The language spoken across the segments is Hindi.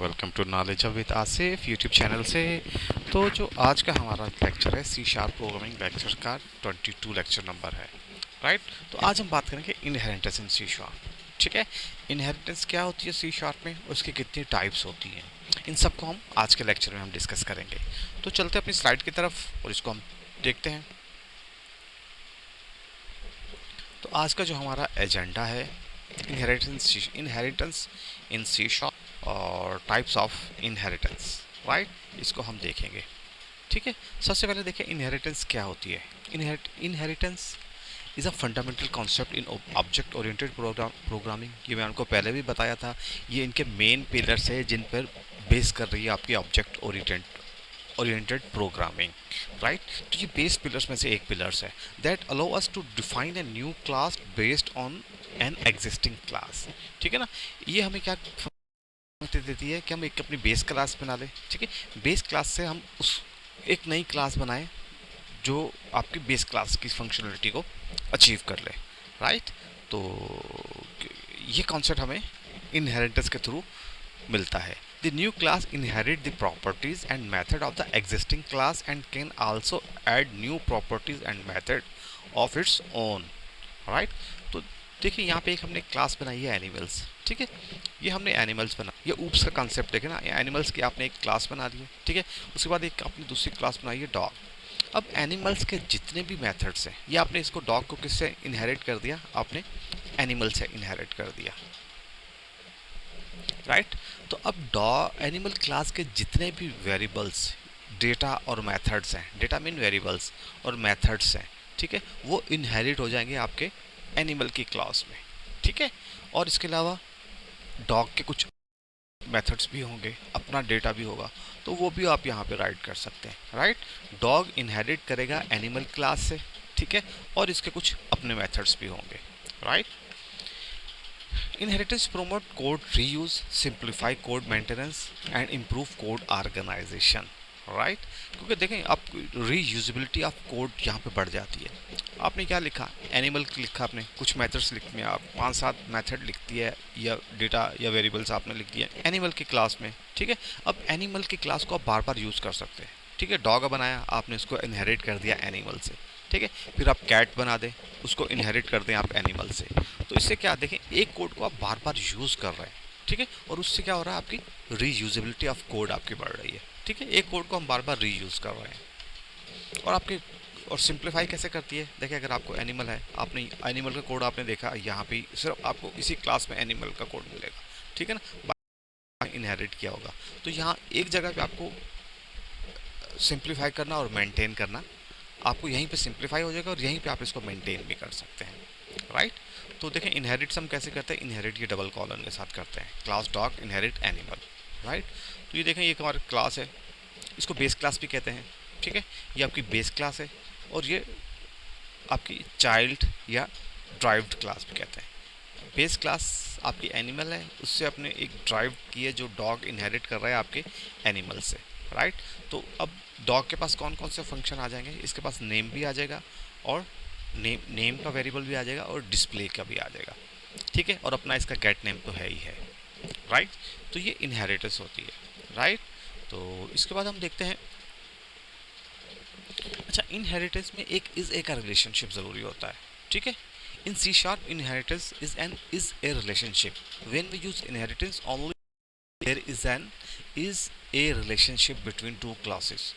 Welcome to knowledge with Asif YouTube channel से। तो जो आज का हमारा लेक्चर है सी शार्प प्रोग्रामिंग लेक्चर का 22 लेक्चर नंबर है, राइट। तो आज हम बात करेंगे इनहेरिटेंस इन सी शार्प। ठीक है, इनहेरिटेंस क्या होती है सी शार्प में, उसकी कितनी टाइप्स होती हैं, इन सब को हम आज के लेक्चर में हम डिस्कस करेंगे। तो चलते अपनी स्लाइड की तरफ और इसको हम देखते हैं। तो आज का जो हमारा एजेंडा है इनहेरिटेंस इन सी शार्प और टाइप्स ऑफ इनहेरिटेंस, राइट, इसको हम देखेंगे। ठीक है, सबसे पहले देखें इनहेरिटेंस क्या होती है। Inheritance is a fundamental concept in object oriented programming. ये मैं आपको पहले भी बताया था, ये इनके मेन पिलर्स है जिन पर बेस कर रही है आपकी ऑब्जेक्ट ओरिएंटेड प्रोग्रामिंग, राइट। तो ये बेस पिलर्स में से एक पिलर्स है that allow us to define a new class based on an existing class. ठीक है ना, ये हमें क्या देती है कि हम एक अपनी बेस क्लास बना लें। ठीक है, बेस क्लास से हम उस एक नई क्लास बनाएं जो आपकी बेस क्लास की फंक्शनलिटी को अचीव कर ले, राइट। तो ये कॉन्सेप्ट हमें इनहेरिटेंस के थ्रू मिलता है। The new class inherit the properties and method of the existing class and can also add new properties and method of its own, right. तो देखिए यहाँ पे एक हमने क्लास बनाई है एनिमल्स। ठीक है, ये हमने एनिमल्स बना, ये ऊप्स का कंसेप्ट देखे ना, एनिमल्स की आपने एक क्लास बना दी है। ठीक है, उसके बाद एक आपने दूसरी क्लास बनाई है डॉग। अब एनिमल्स के जितने भी मेथड्स हैं, ये आपने इसको डॉग को किससे इनहेरिट कर दिया, आपने एनिमल से इनहेरिट कर दिया, राइट। तो अब डॉग एनिमल क्लास के जितने भी वेरिएबल्स, डेटा और मेथड्स हैं, डेटा मीन वेरिएबल्स और मेथड्स हैं, ठीक है, वो इनहेरिट हो जाएंगे आपके एनिमल की क्लास में। ठीक है, और इसके अलावा डॉग के कुछ मेथड्स भी होंगे, अपना डेटा भी होगा, तो वो भी आप यहाँ पे राइट कर सकते हैं, राइट। डॉग इनहेरिट करेगा एनिमल क्लास से, ठीक है, और इसके कुछ अपने मेथड्स भी होंगे, right. Inheritance promote code reuse, simplify code maintenance and improve code organisation, right. क्योंकि देखें आप रीयूजिबिलिटी ऑफ कोड यहाँ पे बढ़ जाती है। आपने क्या लिखा, एनिमल लिखा, आपने कुछ मेथड्स लिख में आप 5-7 मेथड लिखती है या डेटा या वेरिएबल्स आपने लिख दिया एनिमल की क्लास में। ठीक है, अब एनिमल की क्लास को आप बार बार यूज़ कर सकते हैं। ठीक है, डॉग बनाया आपने, उसको इनहेरिट कर दिया एनिमल से। ठीक है, फिर आप कैट बना दें, उसको इनहेरिट कर दें आप एनिमल से। तो इससे क्या देखें, एक कोड को आप बार बार यूज़ कर रहे हैं, ठीक है, और उससे क्या हो रहा है, आपकी रीयूजेबिलिटी ऑफ कोड आपकी बढ़ रही है। ठीक है, एक कोड को हम बार बार रीयूज़ कर रहे हैं। और आपके और सिंप्लीफाई कैसे करती है, देखिए अगर आपको एनिमल है, आपने एनिमल का कोड आपने देखा, यहाँ पे सिर्फ आपको इसी क्लास में एनिमल का कोड मिलेगा। ठीक है ना, इनहेरिट किया होगा, तो यहाँ एक जगह पे आपको सिंप्लीफाई करना और मेंटेन करना, आपको यहीं पे सिंप्लीफाई हो जाएगा और यहीं पे आप इसको मेंटेन भी कर सकते हैं, राइट। तो देखें इनहेरिट्स हम कैसे करते हैं, इनहेरिट ये डबल कॉलन के साथ करते हैं, class dog inherit animal, right. तो ये देखें, ये हमारी क्लास है, इसको बेस क्लास भी कहते हैं। ठीक है, ये आपकी बेस क्लास है और ये आपकी चाइल्ड या ड्राइव्ड क्लास भी कहते हैं। बेस क्लास आपकी एनिमल है, उससे आपने एक ड्राइव की है जो डॉग इनहेरिट कर रहा है आपके एनिमल से, राइट। तो अब डॉग के पास कौन कौन से फंक्शन आ जाएंगे, इसके पास नेम भी आ जाएगा और नेम का वेरिएबल भी आ जाएगा और डिस्प्ले का भी आ जाएगा। ठीक है, और अपना इसका गेट नेम तो है ही है, राइट। तो ये इनहेरिटेंस होती है, राइट। तो इसके बाद हम देखते हैं, अच्छा इनहेरिटेंस में एक इज ए का रिलेशनशिप ज़रूरी होता है। ठीक है, in C sharp inheritance is a relationship. When we use inheritance only there is a relationship between two classes.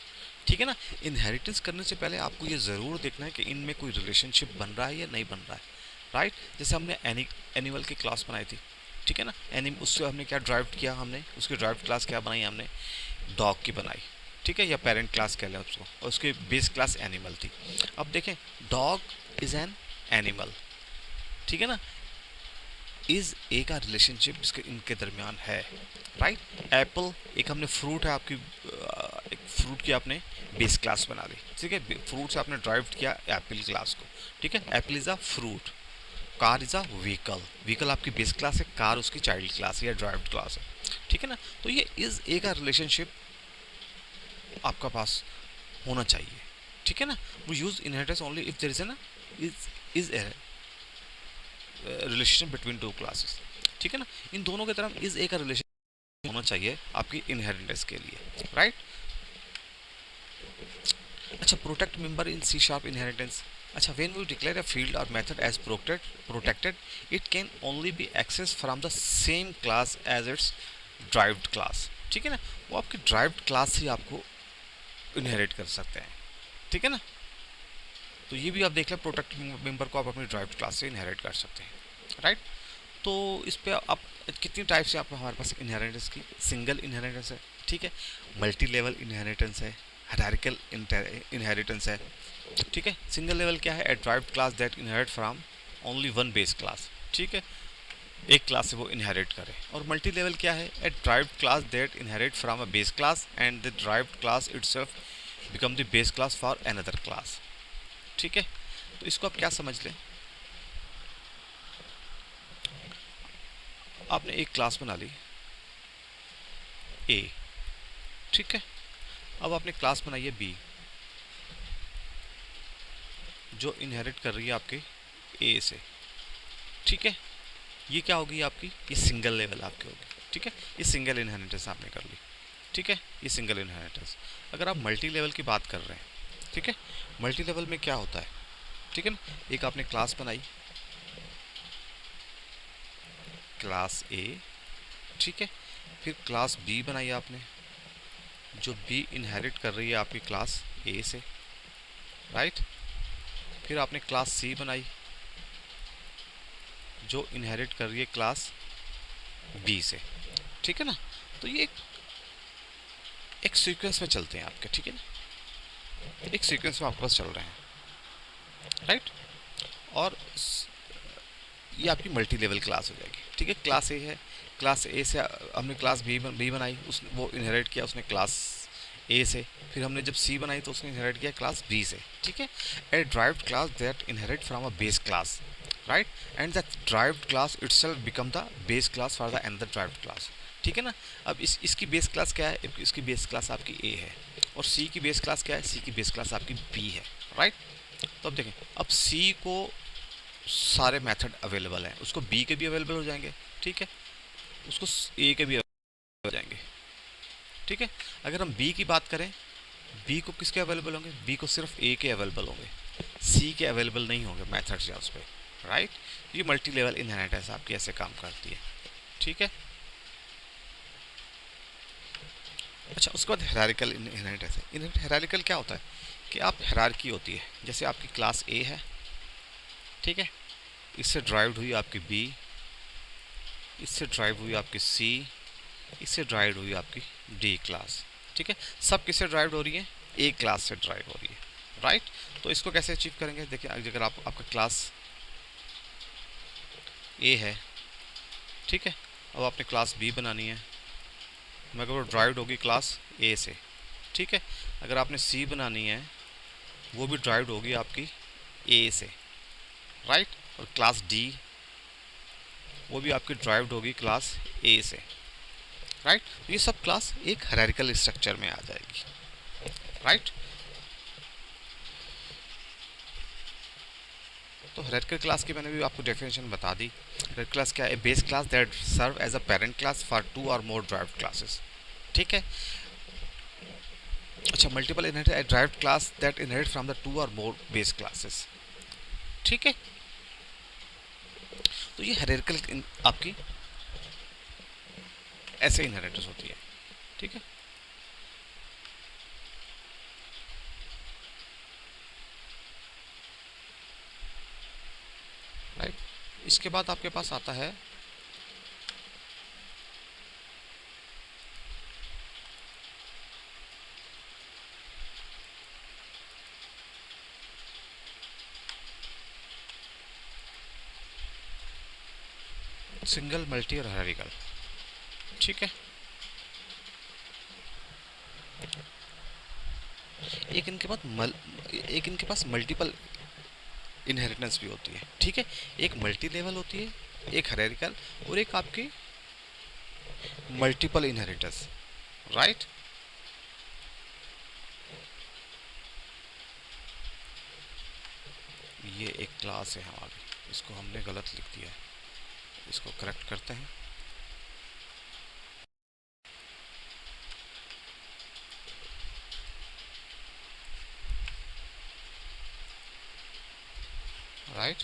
ठीक है ना, इनहेरिटेंस करने से पहले आपको ये ज़रूर देखना है कि इनमें कोई रिलेशनशिप बन रहा है या नहीं बन रहा है, राइट। जैसे हमने एनिमल की क्लास बनाई थी, ठीक है ना, उससे हमने क्या ड्राइव किया, हमने उसकी ड्राइव क्लास क्या बनाई, हमने डॉग की बनाई। ठीक है, या पेरेंट क्लास कह लें उसको, और उसकी बेस क्लास एनिमल थी। अब देखें, डॉग इज़ एन एनिमल, ठीक है ना, इज़ ए का रिलेशनशिप इसके इनके दरमियान है, राइट। एप्पल एक हमने फ्रूट है आपकी, एक फ्रूट की आपने बेस क्लास बना ली। ठीक है, फ्रूट से आपने ड्राइव किया एप्पल क्लास को। ठीक है, Apple is a fruit, car is a vehicle, vehicle आपकी बेस क्लास है, कार उसकी चाइल्ड क्लास है या ड्राइव्ड क्लास है। ठीक है ना, तो ये इज़ ए का रिलेशनशिप आपका पास होना चाहिए। ठीक है ना, वो use inheritance only if there is an is a relation between two classes. ठीक है ना, इन दोनों के तरफ इज ए का रिलेशन होना चाहिए आपकी इनहेरिटेंस के लिए, राइट। अच्छा, protect member in C sharp inheritance. अच्छा, when we declare a field और method as protected it can only be access from the same class as its derived class. ठीक है ना, वो आपकी ड्राइव्ड क्लास ही आपको इनहेरिट कर सकते हैं। ठीक है ना, तो ये भी आप देख लें, प्रोटेक्ट मेंबर को आप अपनी ड्राइव्ड क्लास से इनहेरिट कर सकते हैं, राइट। तो इस पे आप कितनी टाइप से आप हमारे पास इनहेरिटेंस की, सिंगल इनहेरिटेंस है, ठीक है, मल्टी लेवल इनहेरिटेंस है, हायरार्किकल इनहेरिटेंस है। ठीक है, सिंगल लेवल क्या है, a derived class that inherit from only one base class. ठीक है, एक क्लास से वो इनहेरिट करे। और मल्टी लेवल क्या है, a derived class that inherit from a base class and the derived class itself become the base class for another class. ठीक है, तो इसको आप क्या समझ लें, आपने एक क्लास बना ली ए, ठीक है, अब आपने क्लास बनाई है बी जो इनहेरिट कर रही है आपके ए से। ठीक है, ये क्या होगी आपकी, ये सिंगल लेवल आपकी होगी। ठीक है, ये सिंगल इनहेरिटेंस आपने कर ली। ठीक है, ये सिंगल इनहेरिटेंस। अगर आप मल्टी लेवल की बात कर रहे हैं, ठीक है, मल्टी लेवल में क्या होता है, ठीक है ना, एक आपने क्लास बनाई क्लास ए, ठीक है, फिर क्लास बी बनाई आपने जो बी इनहेरिट कर रही है आपकी क्लास ए से, राइट। फिर आपने क्लास सी बनाई जो इनहेरिट कर रही है क्लास बी से। ठीक है ना, तो ये एक सीक्वेंस में चलते हैं आपके, ठीक है ना, एक सीक्वेंस में आपके पास चल रहे हैं, राइट। और ये आपकी मल्टी लेवल क्लास हो जाएगी। ठीक है, क्लास ए है, क्लास ए से हमने क्लास बी बनाई, उस वो इनहेरिट किया उसने क्लास ए से। फिर हमने जब सी बनाई तो उसने इनहेरिट किया क्लास बी से। ठीक है, a derived class that inherit from a base class, right, and that derived class itself become the base class for the another derived class. ठीक है ना, अब इसकी बेस क्लास क्या है, इसकी बेस क्लास आपकी ए है, और सी की बेस क्लास क्या है, सी की बेस क्लास आपकी बी है, राइट। तो अब देखें, अब सी को सारे मेथड अवेलेबल हैं, उसको बी के भी अवेलेबल हो जाएंगे, ठीक है, उसको ए के भी अवेलेबल हो जाएंगे। ठीक है, अगर हम बी की बात करें, बी को किसके अवेलेबल होंगे, बी को सिर्फ ए के अवेलेबल होंगे, सी के अवेलेबल नहीं होंगे मेथड्स या उस पर, राइट। ये मल्टी लेवल इनहेरिटेंस आपकी ऐसे काम करती है। ठीक है, अच्छा, उसके बाद हायरार्किकल इनहेरिटेंस है। हायरार्किकल क्या होता है कि आप हायरार्की होती है, जैसे आपकी क्लास ए है, ठीक है, इससे ड्राइव्ड हुई आपकी बी, इससे ड्राइव हुई आपकी सी, इससे ड्राइव हुई आपकी डी क्लास। ठीक है, सब किससे ड्राइव हो रही है, ए क्लास से ड्राइव हो रही है, राइट। तो इसको कैसे अचीव करेंगे, देखिए अगर आपका क्लास ए है, ठीक है, अब आपने क्लास बी बनानी है, मगर वो ड्राइव होगी क्लास ए से। ठीक है, अगर आपने सी बनानी है वो भी ड्राइव होगी आपकी ए से, राइट, और क्लास डी वो भी आपकी ड्राइव होगी क्लास ए से, राइट। ये सब क्लास एक हायरार्किकल स्ट्रक्चर में आ जाएगी, राइट। तो हायरार्किकल क्लास की मैंने भी आपको डेफिनेशन बता दी। हायरार्किकल क्लास क्या है, base class that serve as a parent class for two और मोर ड्राइव्ड क्लासेस। ठीक है, अच्छा, multiple inherit derived class that inherit from the two और मोर बेस क्लासेस। ठीक है, तो ये हायरार्किकल आपकी ऐसे इनहेरिटेंस होती है। ठीक है, राइट। इसके बाद आपके पास आता है सिंगल, मल्टी और हायरार्किकल। ठीक है, एक इनके पास मल्टीपल इनहेरिटेंस भी होती है। ठीक है, एक मल्टी लेवल होती है, एक हायरार्किकल, और एक आपकी मल्टीपल इनहेरिटेंस, राइट। ये एक क्लास है हमारी, इसको हमने गलत लिख दिया है, इसको करेक्ट करते हैं। राइट।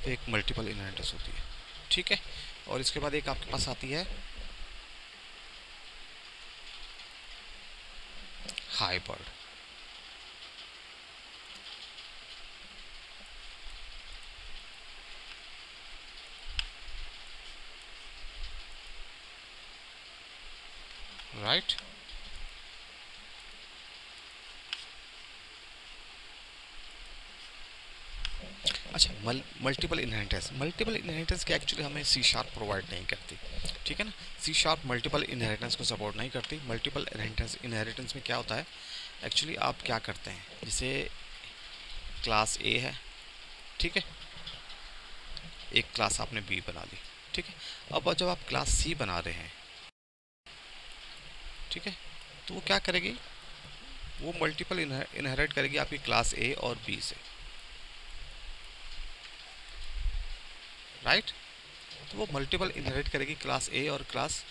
तो एक मल्टीपल इनहेरिटेंस होती है, ठीक है। और इसके बाद एक आपके पास आती है हाइब्रिड। राइट। अच्छा, मल्टीपल इनहेरिटेंस क्या एक्चुअली हमें सी शार्प प्रोवाइड नहीं करती, ठीक है ना। सी शार्प मल्टीपल इनहेरिटेंस को सपोर्ट नहीं करती। मल्टीपल इनहेरिटेंस में क्या होता है एक्चुअली, आप क्या करते हैं, जैसे क्लास ए है, ठीक है, एक क्लास आपने बी बना ली, ठीक है। अब जब आप क्लास सी बना रहे हैं, ठीक है, तो वो क्या करेगी, वो मल्टीपल इनहेरिट करेगी आपकी क्लास ए और बी से, राइट। तो वो मल्टीपल इनहेरिट करेगी क्लास ए और क्लास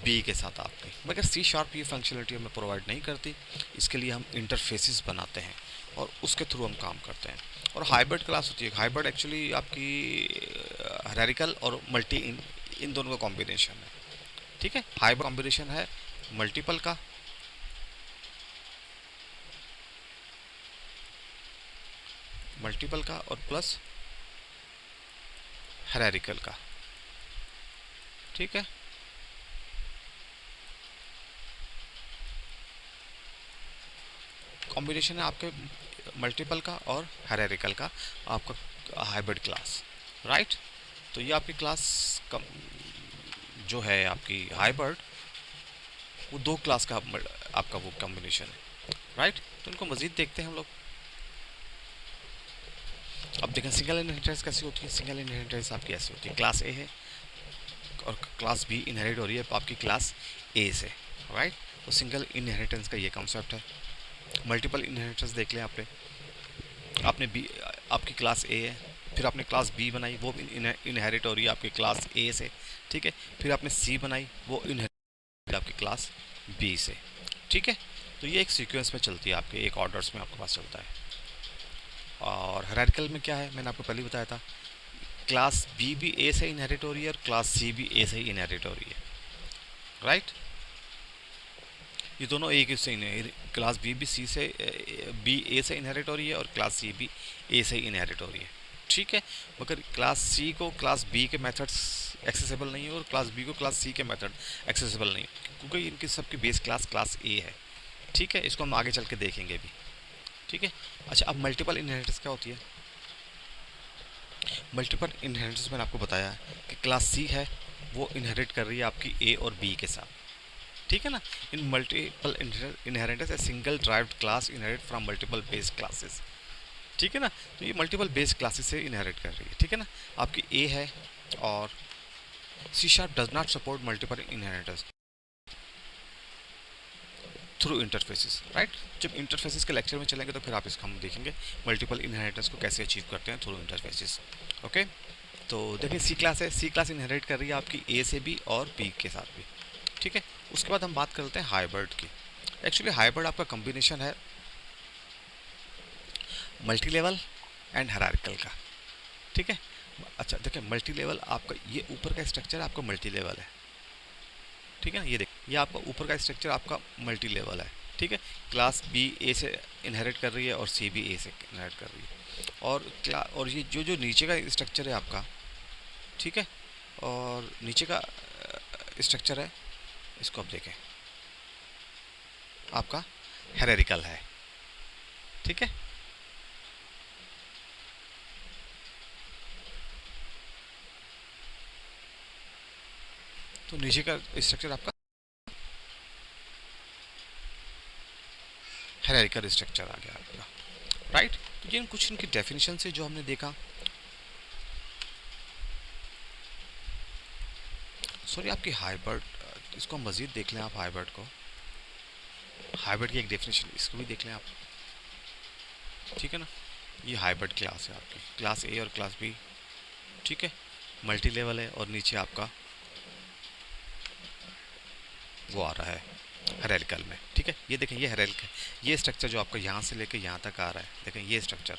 बी के साथ आपकी, मगर सी शार्प ये फंक्शनलिटी हमें प्रोवाइड नहीं करती। इसके लिए हम इंटरफेसेस बनाते हैं और उसके थ्रू हम काम करते हैं। और हाइब्रिड क्लास होती है, हाइब्रिड एक्चुअली आपकी हायरार्किकल और मल्टी इन दोनों का कॉम्बिनेशन है, ठीक है। हाइब्रिड कॉम्बिनेशन है मल्टीपल का और प्लस हायरार्किकल का, ठीक है। कॉम्बिनेशन है आपके मल्टीपल का और हायरार्किकल का, आपका हाइब्रिड क्लास, राइट। तो ये आपकी क्लास जो है आपकी हाइब्रिड, वो दो क्लास का आपका वो कॉम्बिनेशन है, राइट। तो इनको मज़ीद देखते हैं हम लोग। अब देखें सिंगल इनहेरिटेंस कैसी होती है। सिंगल इनहेरिटेंस आपकी ऐसी होती है, क्लास ए है और क्लास बी इनहेरिट हो रही है आपकी क्लास ए से, राइट। तो सिंगल इनहेरिटेंस का ये कॉन्सेप्ट है। मल्टीपल इनहेरिटेंस देख लें आपने बी, आपकी क्लास ए है, फिर आपने क्लास बी बनाई, वो इनहेरिट हो रही है आपकी क्लास ए से, ठीक है। फिर आपने सी बनाई, वो इनहेरिट आपकी क्लास बी से, ठीक है। तो ये एक सीक्वेंस में चलती है, आपके एक ऑर्डर्स में आपके पास चलता है। और हायरार्किकल में क्या है, मैंने आपको पहले बताया था, क्लास बी भी ए से इनहेरिट हो रही है और क्लास सी भी ए से ही इनहेरिट हो रही है, राइट। ये दोनों एक ही से, क्लास बी भी सी से, बी ए से इनहेरिट हो रही है और क्लास सी भी ए से ही इनहेरिट हो रही है, ठीक है। मगर क्लास सी को क्लास बी के मेथड्स एक्सेसिबल नहीं है और क्लास बी को क्लास सी के मेथड एक्सेसिबल नहीं है, क्योंकि इनकी सबकी बेस क्लास ए है, ठीक है। इसको हम आगे चल के देखेंगे भी, ठीक है। अच्छा, अब मल्टीपल इनहेरिटेंस क्या होती है। मल्टीपल इनहेरिटेंस मैंने आपको बताया कि क्लास सी है, वो इनहेरिट कर रही है आपकी ए और बी के साथ, ठीक है ना। इन multiple inheritance a single derived class inherit from multiple base classes, ठीक है ना। तो ये मल्टीपल बेस क्लासेस से इनहेरिट कर रही है, ठीक है ना। आपकी ए है और C sharp does not support multiple inheritance through interfaces, right. जब इंटरफेसेस के लेक्चर में चलेंगे तो फिर आप इसका हम देखेंगे मल्टीपल इनहेरिटेंस को कैसे अचीव करते हैं थ्रू इंटरफेसेस, ओके। तो देखिए सी क्लास है, सी क्लास इनहेरिट कर रही है आपकी ए से भी और बी के साथ भी, ठीक है। उसके बाद हम बात करते हैं हाइब्रिड की। एक्चुअली हाइब्रिड आपका कॉम्बिनेशन है मल्टी लेवल एंड हायरार्किकल का, ठीक है। अच्छा देखिए, मल्टी लेवल आपका ये ऊपर का स्ट्रक्चर आपका मल्टी लेवल है, ठीक है ना। ये देखिए, ये आपका ऊपर का स्ट्रक्चर आपका मल्टी लेवल है, ठीक है। क्लास बी ए से इनहेरिट कर रही है और सी भी ए से इनहेरिट कर रही है। और ये जो जो नीचे का स्ट्रक्चर है आपका, ठीक है, और नीचे का स्ट्रक्चर है, इसको आप देखें, आपका हायरार्किकल है, ठीक है। तो नीचे का स्ट्रक्चर आपका हायरार्किकल स्ट्रक्चर आ गया आपका, राइट। तो ये कुछ इनकी डेफिनेशन से जो हमने देखा, सॉरी आपकी हाइब्रिड, इसको मज़ीद देख लें आप हाइब्रिड को, हाइब्रिड की एक डेफिनेशन इसको भी देख लें आप, ठीक है ना। ये हाइब्रिड क्लास है आपकी, क्लास ए और क्लास बी, ठीक है, मल्टी लेवल है और नीचे आपका वो आ रहा है हायरार्किकल में, ठीक है। ये देखें, ये हायरार्किकल, ये स्ट्रक्चर जो आपका यहाँ से लेकर यहाँ तक आ रहा है, देखें ये स्ट्रक्चर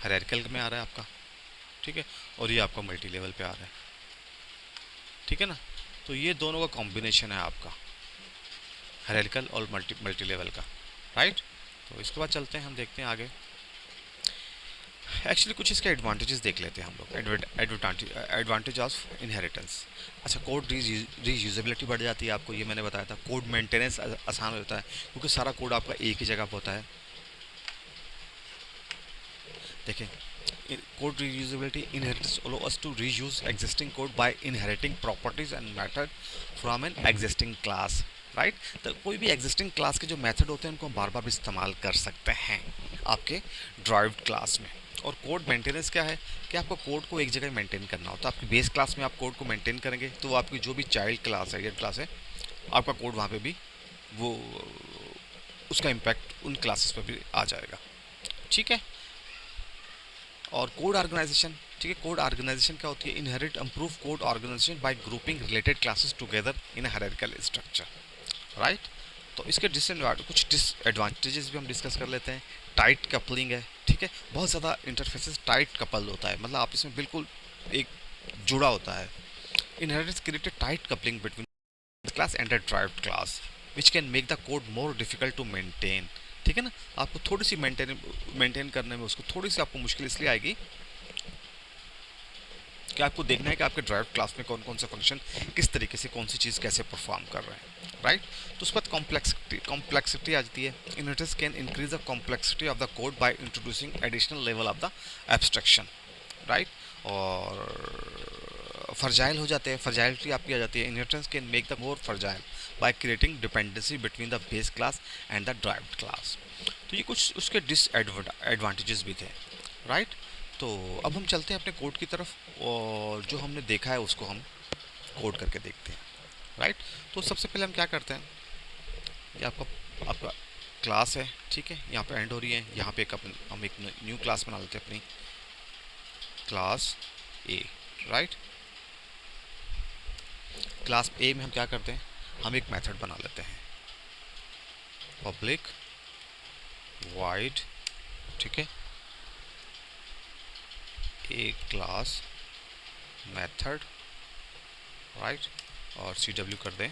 हायरार्किकल में आ रहा है आपका, ठीक है, और ये आपका मल्टी लेवल पे आ रहा है, ठीक है ना। तो ये दोनों का कॉम्बिनेशन है आपका, हायरार्किकल और मल्टी मल्टी लेवल का, राइट। तो इसके बाद चलते हैं, हम देखते हैं आगे। एक्चुअली कुछ इसके एडवांटेजेस देख लेते हैं हम लोग। Advantage of inheritance. अच्छा, कोड रीयूजेबिलिटी बढ़ जाती है आपको, ये मैंने बताया था। कोड मेंटेनेंस आसान हो जाता है क्योंकि सारा कोड आपका एक ही जगह पर होता है। देखें, code reusability inheritance allow us to reuse existing code by inheriting properties and method from an existing class, right. तो कोई भी एग्जिस्टिंग क्लास के जो मेथड होते हैं उनको हम बार बार भी इस्तेमाल कर सकते हैं आपके ड्राइव्ड क्लास में। और कोड मेंटेनेंस क्या है कि आपको कोड को एक जगह मेंटेन करना होता है। आपकी बेस क्लास में आप कोड को मेंटेन करेंगे तो वो आपकी जो भी चाइल्ड क्लास है या क्लास है, आपका कोड वहाँ पे भी वो उसका इम्पैक्ट उन क्लासेस पर भी आ जाएगा, ठीक है। और कोड ऑर्गेनाइजेशन, ठीक है, कोड ऑर्गेनाइजेशन क्या होती है? Inherit improve code organisation by grouping related classes together in hierarchical structure, right. तो इसके कुछ डिसएडवांटेजेस भी हम डिस्कस कर लेते हैं। टाइट कपलिंग है, ठीक है, बहुत ज़्यादा इंटरफेसेस टाइट कपल होता है, मतलब आप इसमें बिल्कुल एक जुड़ा होता है। Inheritance created tight coupling between class and a derived class which can make the code more difficult to maintain, ठीक है ना। आपको थोड़ी सी मेंटेन करने में उसको थोड़ी सी आपको मुश्किल इसलिए आएगी कि आपको देखना है कि आपके ड्राइव क्लास में कौन कौन से फंक्शन किस तरीके से कौन सी चीज़ कैसे परफॉर्म कर रहे हैं, राइट। तो उस पर कॉम्प्लेक्सिटी आ जाती है। Inheritance can increase the complexity of the code by introducing additional level of the abstraction, right. और फर्जाइल हो जाते हैं, फर्जाइलिटी आपकी आ जाती है। Inheritance can make the more fragile by creating dependency between the base class and the derived class. तो ये कुछ उसके डिसएडवांटेजेस भी थे, राइट। तो अब हम चलते हैं अपने कोड की तरफ और जो हमने देखा है उसको हम कोड करके देखते हैं, राइट। तो सबसे पहले हम क्या करते हैं, ये आपका आपका क्लास है, ठीक है, यहाँ पे एंड हो रही है, यहाँ पे हम एक न्यू क्लास बना लेते हैं अपनी क्लास ए, राइट। क्लास ए में हम क्या करते हैं, हम एक मेथड बना लेते हैं पब्लिक वाइड, ठीक है, ए क्लास मेथड, राइट, और सी डब्ल्यू कर दें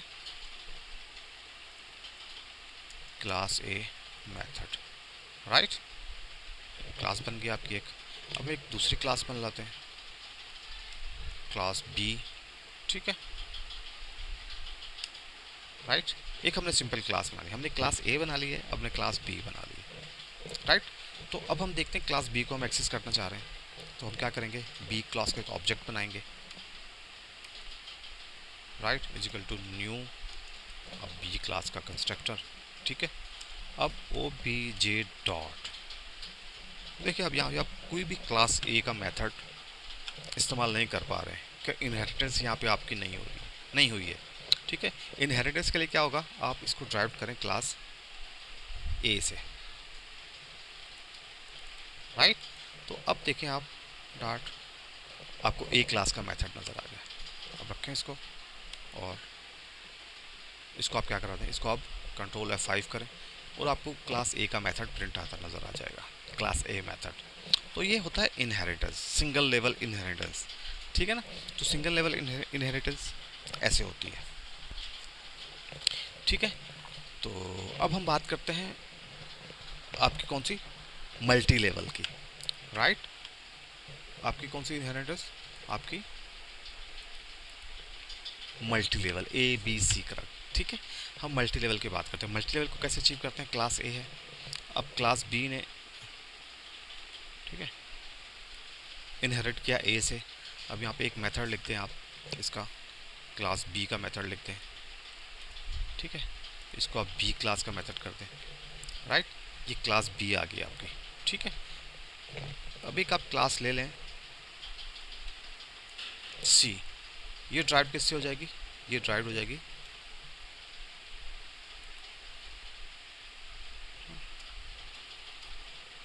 class a method, right. Class बन गई आपकी एक। अब एक दूसरी क्लास बन लाते हैं क्लास बी, ठीक है, राइट। एक हमने सिंपल क्लास बना ली, हमने क्लास ए बना ली है, अब हमने क्लास बी बना ली है, राइट। तो अब हम देखते हैं क्लास बी को हम एक्सेस करना चाह रहे हैं, तो हम क्या करेंगे, बी क्लास का एक ऑब्जेक्ट बनाएंगे, राइट, इजिकल टू न्यू बी क्लास का कंस्ट्रक्टर, ठीक है। अब ओ बी जे डॉट, देखिए अब यहाँ पे आप कोई भी क्लास ए का मेथड इस्तेमाल नहीं कर पा रहे हैं कि इनहेरिटेंस यहाँ पे आपकी नहीं हुई है, ठीक है। इनहेरिटेंस के लिए क्या होगा, आप इसको ड्राइव करें क्लास ए से, राइट। तो अब देखें आप डॉट, आपको ए क्लास का मेथड नज़र आ गया। अब रखें इसको और इसको आप क्या करा दें, इसको आप कंट्रोल F5 करें और आपको क्लास ए का मेथड प्रिंट आता नज़र आ जाएगा, क्लास ए मेथड। तो ये होता है इनहेरिटेंस, सिंगल लेवल इनहेरिटेंस, ठीक है ना। तो सिंगल लेवल इनहेरिटेंस ऐसे होती है, ठीक है। तो अब हम बात करते हैं आपकी कौन सी, मल्टी लेवल की, राइट। आपकी कौन सी इनहेरिटेंस, आपकी multi level A B C कर, ठीक है। हम मल्टी लेवल की बात करते हैं, मल्टी लेवल को कैसे अचीव करते हैं, क्लास ए है, अब क्लास बी ने, ठीक है, इनहेरिट किया ए से। अब यहाँ पे एक मेथड लिखते हैं आप, इसका क्लास बी का मेथड लिखते हैं, ठीक है, इसको आप बी क्लास का मेथड करते हैं, राइट। ये क्लास बी आ गई आपकी, ठीक है। अब एक आप क्लास ले लें सी, ये ड्राइव किससे हो जाएगी, ये ड्राइव हो जाएगी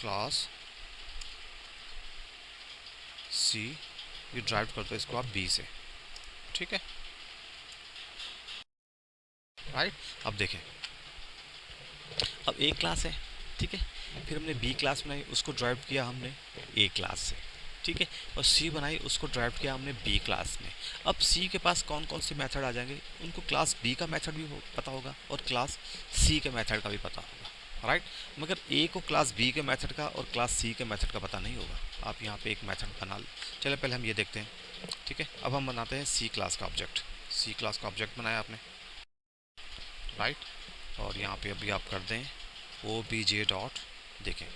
क्लास सी, ये ड्राइव करते हैं इसको आप बी से, ठीक है, राइट। अब देखें, अब एक क्लास है, ठीक है, फिर हमने बी क्लास बनाई, उसको ड्राइव किया हमने ए क्लास से, ठीक है। और सी बनाई, उसको ड्राइव किया हमने बी क्लास में। अब सी के पास कौन कौन से मेथड आ जाएंगे, उनको क्लास बी का मेथड भी पता होगा और क्लास सी के मेथड का भी पता होगा, राइट। मगर ए को क्लास बी के मेथड का और क्लास सी के मेथड का पता नहीं होगा। आप यहाँ पे एक मेथड बना ले, चलो पहले हम ये देखते हैं, ठीक है। अब हम बनाते हैं सी क्लास का ऑब्जेक्ट। सी क्लास का ऑब्जेक्ट बनाया आपने, राइट। और यहाँ पे अभी आप कर दें ओ बी जे डॉट, देखें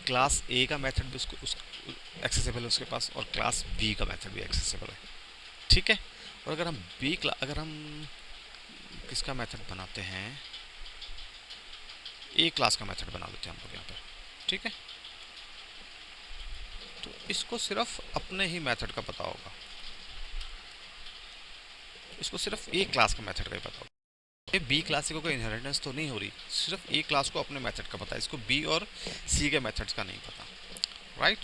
क्लास ए का मेथड भी उस एक्सेसिबल है उसके पास, और क्लास बी का मेथड भी एक्सेसिबल है, ठीक है। और अगर हम अगर हम किसका मेथड बनाते हैं, ए क्लास का मेथड बना लेते हैं हम लोग यहाँ पर, ठीक है। तो इसको सिर्फ अपने ही मेथड का पता होगा, इसको सिर्फ ए क्लास का मेथड का ही पता होगा। ये बी क्लास को कोई इनहेरिटेंस तो नहीं हो रही, सिर्फ ए क्लास को अपने मेथड का पता है, इसको बी और सी के मेथड्स का नहीं पता, राइट।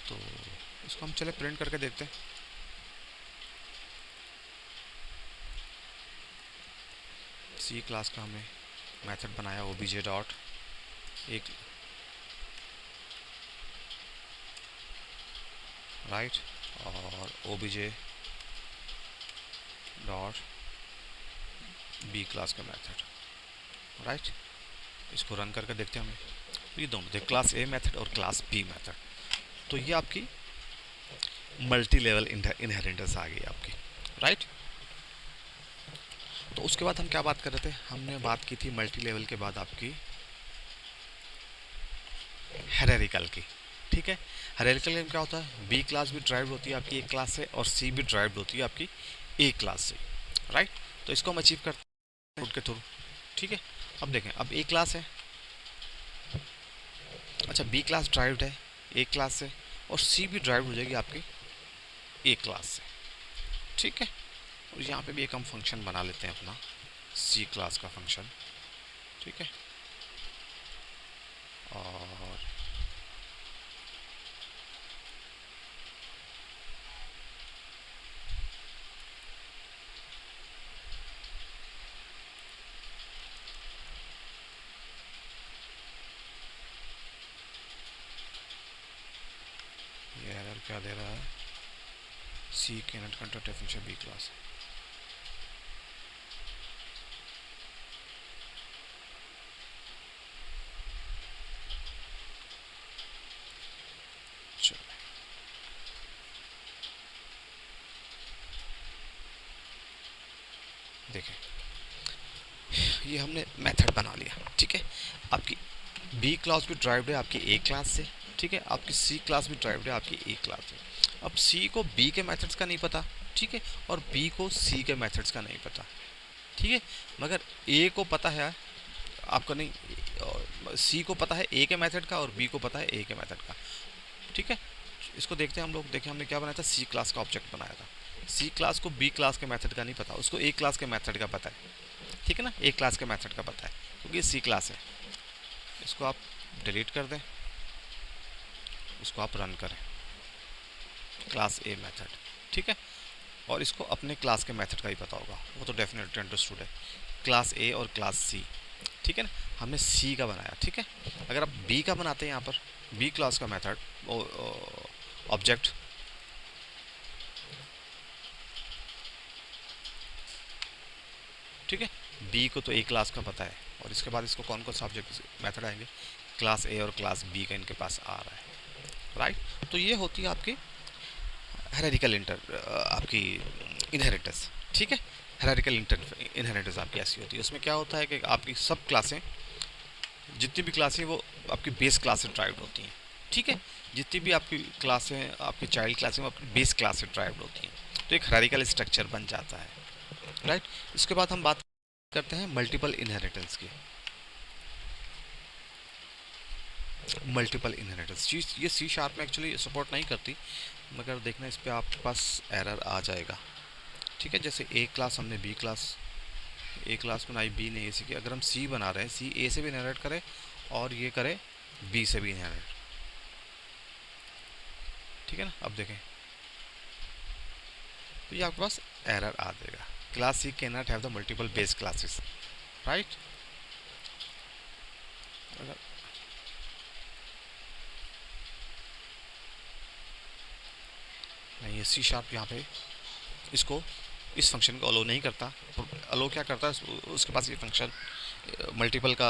तो इसको हम चले प्रिंट करके देखते हैं। सी क्लास का हमने मेथड बनाया ओबीजे डॉट एक, राइट, और ओबीजे डॉट बी क्लास का मेथड, राइट। इसको रन करके देखते हैं हमें, तो ये दोनों थे क्लास ए मेथड और क्लास बी मेथड। तो ये आपकी मल्टी लेवल इनहेरिटेंस आ गई आपकी, राइट। तो उसके बाद हम क्या बात कर रहे थे, हमने बात की थी मल्टी लेवल के बाद आपकी हायरार्किकल की, ठीक है। हायरार्किकल में क्या होता है, बी क्लास भी ड्राइव होती है आपकी ए क्लास से और सी भी ड्राइव होती है आपकी ए क्लास से, राइट। तो इसको हम अचीव करते हैं कोड के थ्रू, ठीक है। अब देखें, अब ए क्लास है, अच्छा बी क्लास ड्राइव्ड है ए क्लास से, और सी भी ड्राइव हो जाएगी आपकी ए क्लास से, ठीक है। और यहाँ पे भी एक हम फंक्शन बना लेते हैं अपना सी क्लास का फंक्शन, ठीक है। और ये एरर क्या दे रहा है, C cannot control function B class, चलो देखें ये हमने मेथड बना लिया, ठीक है। आपकी बी क्लास भी ड्राइव्ड है आपकी ए क्लास से, ठीक है। आपकी सी क्लास भी ड्राइव्ड है आपकी ए क्लास से। अब सी को बी के मेथड्स का नहीं पता, ठीक है, और बी को सी के मेथड्स का नहीं पता, ठीक है। मगर ए को पता है आपको नहीं, सी को पता है ए के मेथड का और बी को पता है ए के मेथड का, ठीक है। इसको देखते हैं हम लोग, देखें हमने क्या बनाया था, सी क्लास का ऑब्जेक्ट बनाया था। सी क्लास को बी क्लास के मेथड का नहीं पता, उसको ए क्लास के मेथड का पता है, ठीक है ना, ए क्लास के मेथड का पता है क्योंकि सी क्लास है। इसको आप डिलीट कर दें, इसको आप रन करें, क्लास ए मेथड, ठीक है। और इसको अपने क्लास के मेथड का ही पता होगा, वो तो डेफिनेटली अंडरस्टूड है, क्लास ए और क्लास सी, ठीक है ना। हमने सी का बनाया, ठीक है। अगर आप बी का बनाते हैं यहाँ पर, बी क्लास का मेथड ऑब्जेक्ट, ठीक है। बी को तो ए क्लास का पता है, और इसके बाद इसको कौन कौन सा ऑब्जेक्ट मेथड आएंगे, क्लास ए और क्लास बी का इनके पास आ रहा है, राइट। तो ये होती है आपकी हायरार्किकल आपकी इनहेरिटेंस, ठीक है। हायरार्किकल इनहेरिटेंस आपकी ऐसी होती है, उसमें क्या होता है कि आपकी सब क्लासें, जितनी भी क्लासें वो आपकी बेस क्लास से ड्राइव्ड होती हैं, ठीक है। जितनी भी आपकी क्लासें आपकी चाइल्ड क्लासें वो आपकी बेस क्लास से ड्राइव्ड होती हैं, तो एक हायरार्किकल स्ट्रक्चर बन जाता है, राइट। इसके बाद हम बात करते हैं मल्टीपल इनहेरिटेंस की। मल्टीपल इनहेरिटेंस ये सी शार्प में एक्चुअली सपोर्ट नहीं करती, मगर देखना इस पर आपके पास एरर आ जाएगा, ठीक है। जैसे ए क्लास हमने बी क्लास, ए क्लास बनाई बी ने ए से की, अगर हम सी बना रहे हैं, सी ए से भी इनहेरिट करे और ये करे बी से भी इनहेरिट, ठीक है ना। अब देखें तो ये आपके पास एरर आ जाएगा, class C can not have the multiple base classes, right. ये सी शार्प यहाँ पे इसको इस फंक्शन को अलो नहीं करता। अलो क्या करता है, उसके पास ये फंक्शन मल्टीपल का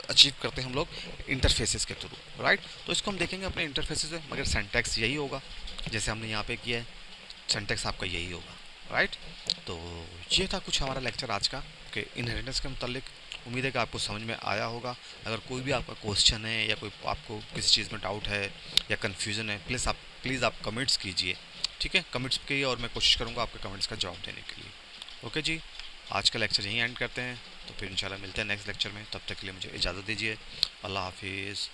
अचीव करते हैं हम लोग इंटरफेसेस के थ्रू, राइट। तो इसको हम देखेंगे अपने इंटरफेसेस में, मगर सिंटैक्स यही होगा जैसे हमने यहाँ पे किया है, सिंटैक्स आपका यही होगा, राइट। तो ये था कुछ हमारा लेक्चर आज का कि इनहेरिटेंस के मतलब। उम्मीद है कि आपको समझ में आया होगा। अगर कोई भी आपका क्वेश्चन है या कोई आपको किसी चीज़ में डाउट है या कन्फ्यूज़न है, प्लीज़ आप कमेंट्स कीजिए, ठीक है। कमेंट्स कीजिए और मैं कोशिश करूँगा आपके कमेंट्स का जवाब देने के लिए। ओके जी, आज का लेक्चर यहीं एंड करते हैं, तो फिर इंशाल्लाह मिलते हैं नेक्स्ट लेक्चर में। तब तक के लिए मुझे इजाज़त दीजिए। अल्लाह हाफिज़।